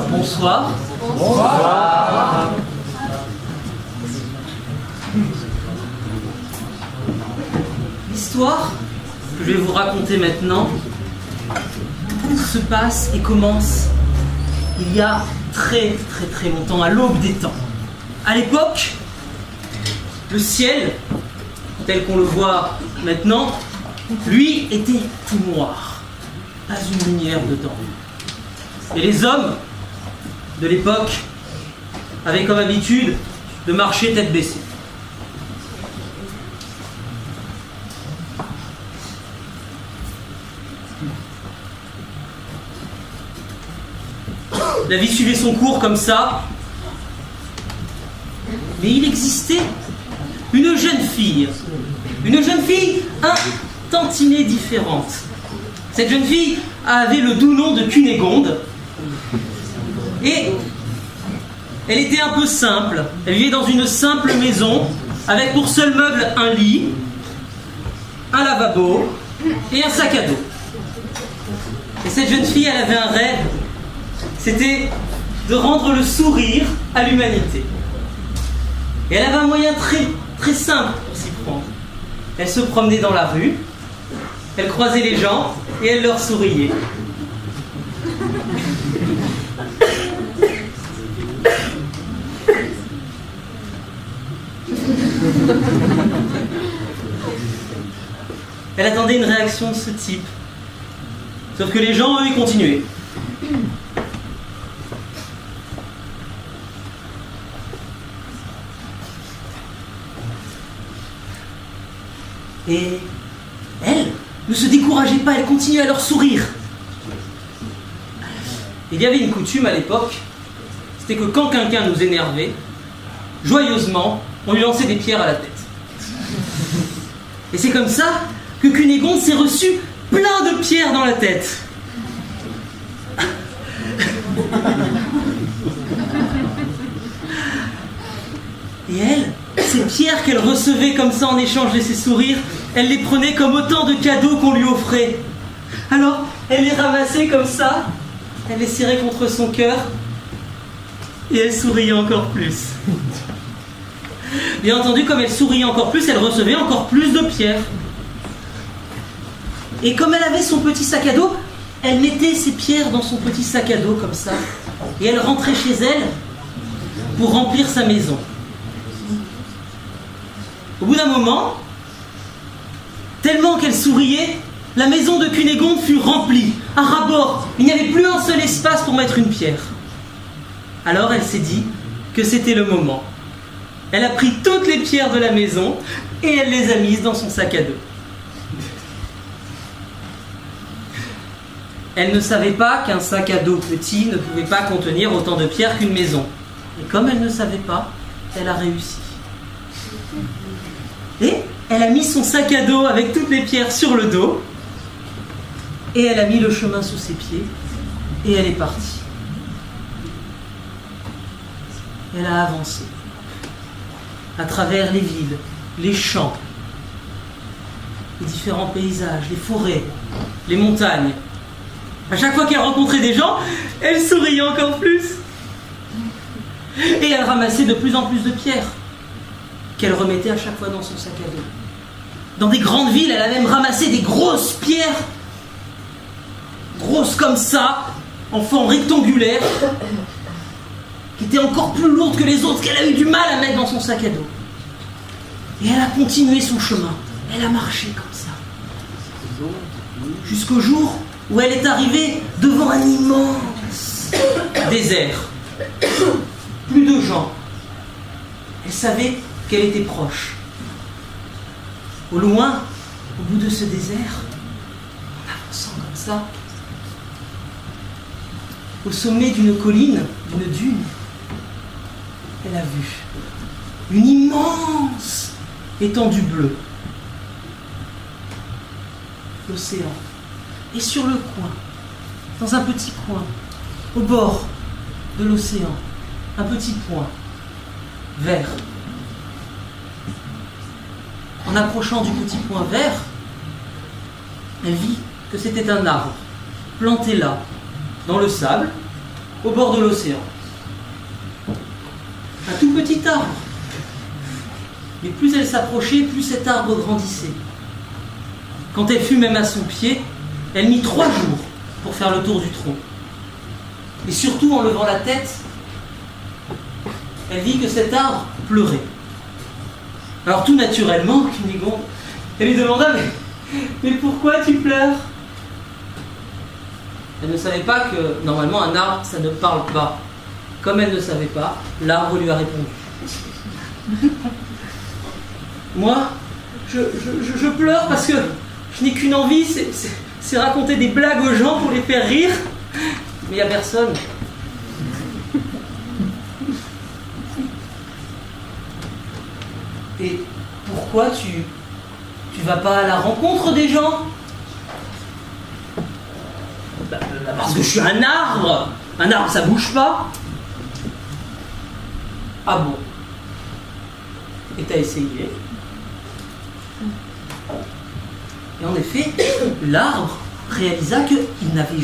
Bonsoir. Bonsoir. L'histoire que je vais vous raconter maintenant se passe et commence il y a très longtemps, à l'aube des temps. À l'époque, le ciel, tel qu'on le voit maintenant, lui était tout noir, pas une lumière dedans. Et les hommes de l'époque avaient comme habitude de marcher tête baissée. La vie suivait son cours comme ça, mais il existait une jeune fille un tantinet différente. Cette jeune fille avait le doux nom de Cunégonde, et elle était un peu simple. Elle vivait dans une simple maison, avec pour seul meuble un lit, un lavabo et un sac à dos. Et cette jeune fille, elle avait un rêve, c'était de rendre le sourire à l'humanité. Et elle avait un moyen très simple pour s'y prendre. Elle se promenait dans la rue, elle croisait les gens et elle leur souriait. Elle attendait une réaction de ce type. Sauf que les gens, eux, ils continuaient. Et elle ne se décourageait pas, elle continuait à leur sourire. Il y avait une coutume à l'époque, c'était que quand quelqu'un nous énervait, joyeusement, on lui lançait des pierres à la tête. Et c'est comme ça que Cunégonde s'est reçue plein de pierres dans la tête. Et elle, ces pierres qu'elle recevait comme ça en échange de ses sourires, elle les prenait comme autant de cadeaux qu'on lui offrait. Alors, elle les ramassait comme ça, elle les serrait contre son cœur, et elle souriait encore plus. Bien entendu, comme elle souriait encore plus, elle recevait encore plus de pierres. Et comme elle avait son petit sac à dos, elle mettait ses pierres dans son petit sac à dos comme ça, et elle rentrait chez elle pour remplir sa maison. Au bout d'un moment, tellement qu'elle souriait, la maison de Cunégonde fut remplie, à ras-bord. Il n'y avait plus un seul espace pour mettre une pierre. Alors elle s'est dit que c'était le moment. Elle a pris toutes les pierres de la maison et elle les a mises dans son sac à dos. Elle ne savait pas qu'un sac à dos petit ne pouvait pas contenir autant de pierres qu'une maison. Et comme elle ne savait pas, elle a réussi. Et elle a mis son sac à dos avec toutes les pierres sur le dos, et elle a mis le chemin sous ses pieds, et elle est partie. Elle a avancé à travers les villes, les champs, les différents paysages, les forêts, les montagnes. À chaque fois qu'elle rencontrait des gens, elle souriait encore plus. Et elle ramassait de plus en plus de pierres, qu'elle remettait à chaque fois dans son sac à dos. Dans des grandes villes, elle a même ramassé des grosses pierres, grosses comme ça, en forme rectangulaire, qui étaient encore plus lourdes que les autres, qu'elle a eu du mal à mettre dans son sac à dos. Et elle a continué son chemin. Elle a marché comme ça. Jusqu'au jour où elle est arrivée devant un immense désert. Plus de gens. Elle savait qu'elle était proche. Au loin, au bout de ce désert, en avançant comme ça, au sommet d'une colline, d'une dune, elle a vu une immense étendue bleue. L'océan. Et sur le coin, dans un petit coin, au bord de l'océan, un petit point vert. En approchant du petit point vert, elle vit que c'était un arbre. planté là, dans le sable, au bord de l'océan. Un tout petit arbre. Mais plus elle s'approchait, plus cet arbre grandissait. Quand elle fut même à son pied, elle mit 3 jours pour faire le tour du tronc. Et surtout, en levant la tête, elle vit que cet arbre pleurait. Alors tout naturellement, Cunégonde, elle lui demanda « Mais pourquoi tu pleures ?» Elle ne savait pas que, normalement, un arbre, ça ne parle pas. Comme elle ne savait pas, l'arbre lui a répondu. Moi, je pleure parce que je n'ai qu'une envie, c'est raconter des blagues aux gens pour les faire rire. Mais il n'y a personne. Et pourquoi tu vas pas à la rencontre des gens ? Parce que je suis un arbre. Un arbre, ça bouge pas. Ah bon ? Et t'as essayé ? Et en effet, l'arbre réalisa qu'il n'avait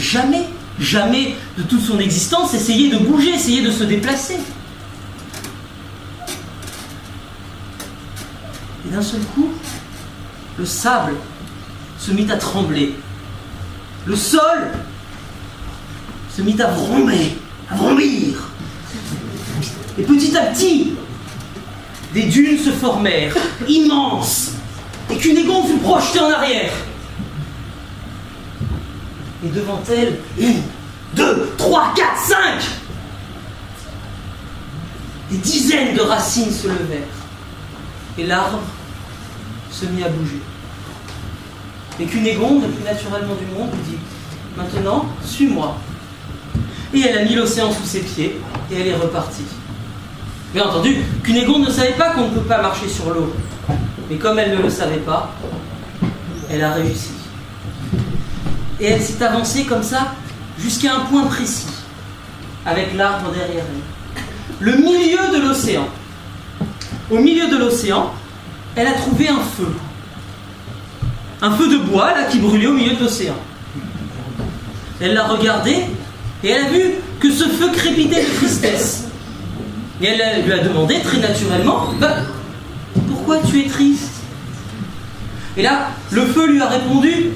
jamais de toute son existence essayé de bouger, essayé de se déplacer. Et d'un seul coup, le sable se mit à trembler. Le sol se mit à vrombir. Et petit à petit, des dunes se formèrent, immenses, et Cunégonde fut projetée en arrière. Et devant elle, 1, 2, 3, 4, 5 des dizaines de racines se levèrent. Et l'arbre se mit à bouger. Et Cunégonde, le plus naturellement du monde, lui dit « Maintenant, suis-moi ». Et elle a mis l'océan sous ses pieds, et elle est repartie. Bien entendu, Cunégonde ne savait pas qu'on ne peut pas marcher sur l'eau. Mais comme elle ne le savait pas, elle a réussi. Et elle s'est avancée comme ça, jusqu'à un point précis, avec l'arbre derrière elle. Le milieu de l'océan. Au milieu de l'océan, elle a trouvé un feu. Un feu de bois, là, qui brûlait au milieu de l'océan. Elle l'a regardé, et elle a vu que ce feu crépitait de tristesse. Et elle lui a demandé, très naturellement, « Pourquoi tu es triste ?» Et là, le feu lui a répondu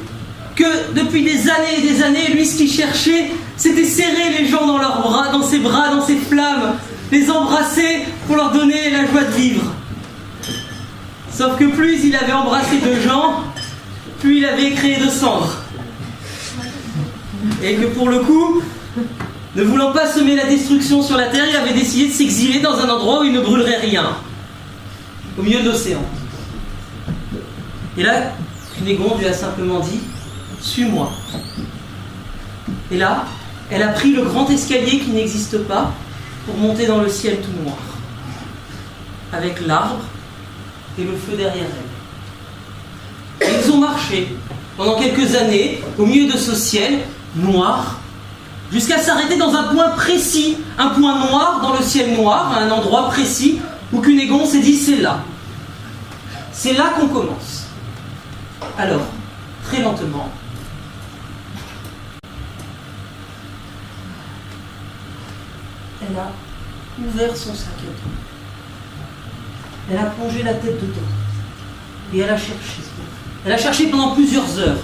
que depuis des années, lui, ce qu'il cherchait, c'était serrer les gens dans leurs bras, dans ses bras, dans ses flammes, les embrasser pour leur donner la joie de vivre. Sauf que plus il avait embrassé de gens, plus il avait créé de cendres. Et que pour le coup, ne voulant pas semer la destruction sur la terre, il avait décidé de s'exiler dans un endroit où il ne brûlerait rien, au milieu de l'océan. Et là, Cunégonde lui a simplement dit « Suis-moi ». Et là, elle a pris le grand escalier qui n'existe pas pour monter dans le ciel tout noir, avec l'arbre et le feu derrière elle. Et ils ont marché pendant quelques années au milieu de ce ciel noir, jusqu'à s'arrêter dans un point précis, un point noir dans le ciel noir, à un endroit précis où Cunégonde s'est dit « C'est là. C'est là qu'on commence ». Alors, très lentement, elle a ouvert son sac à dos. Elle a plongé la tête dedans. Et elle a cherché. Elle a cherché pendant plusieurs heures,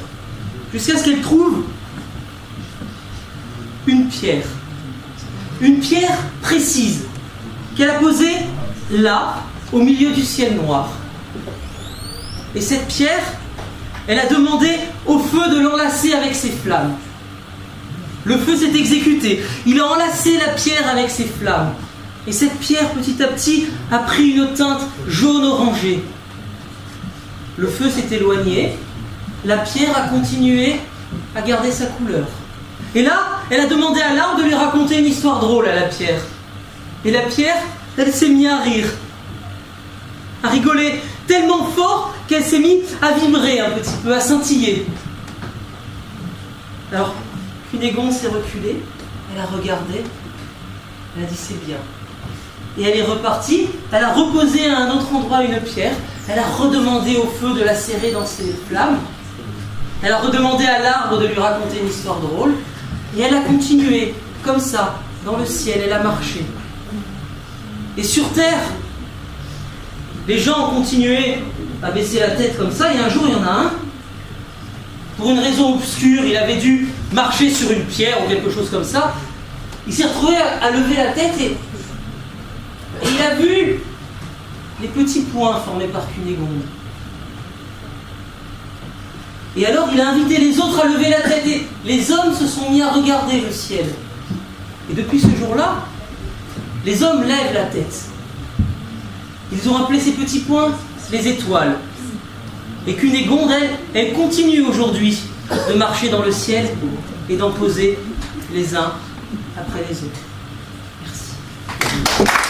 jusqu'à ce qu'elle trouve une pierre. Une pierre précise, qu'elle a posée là, au milieu du ciel noir. Et cette pierre, elle a demandé au feu de l'enlacer avec ses flammes. Le feu s'est exécuté. Il a enlacé la pierre avec ses flammes. Et cette pierre, petit à petit, a pris une teinte jaune-orangée. Le feu s'est éloigné. La pierre a continué à garder sa couleur. Et là, elle a demandé à l'arbre de lui raconter une histoire drôle à la pierre. Et la pierre, elle s'est mise à rire. À rigoler tellement fort qu'elle s'est mise à vibrer un petit peu, à scintiller. Alors, Cunégonde s'est reculée, elle a regardé, elle a dit c'est bien. Et elle est repartie, elle a reposé à un autre endroit une pierre, elle a redemandé au feu de la serrer dans ses flammes, Elle a redemandé à l'arbre de lui raconter une histoire drôle. Et elle a continué, comme ça, dans le ciel, elle a marché. Et sur terre, les gens ont continué à baisser la tête comme ça, et un jour, il y en a un, pour une raison obscure, il avait dû marcher sur une pierre ou quelque chose comme ça. Il s'est retrouvé à lever la tête et il a vu les petits points formés par Cunégonde. Et alors il a invité les autres à lever la tête et les hommes se sont mis à regarder le ciel. Et depuis ce jour-là, les hommes lèvent la tête. Ils ont appelé ces petits points les étoiles. Et Cunégonde, elle continue aujourd'hui de marcher dans le ciel et d'en poser les uns après les autres. Merci.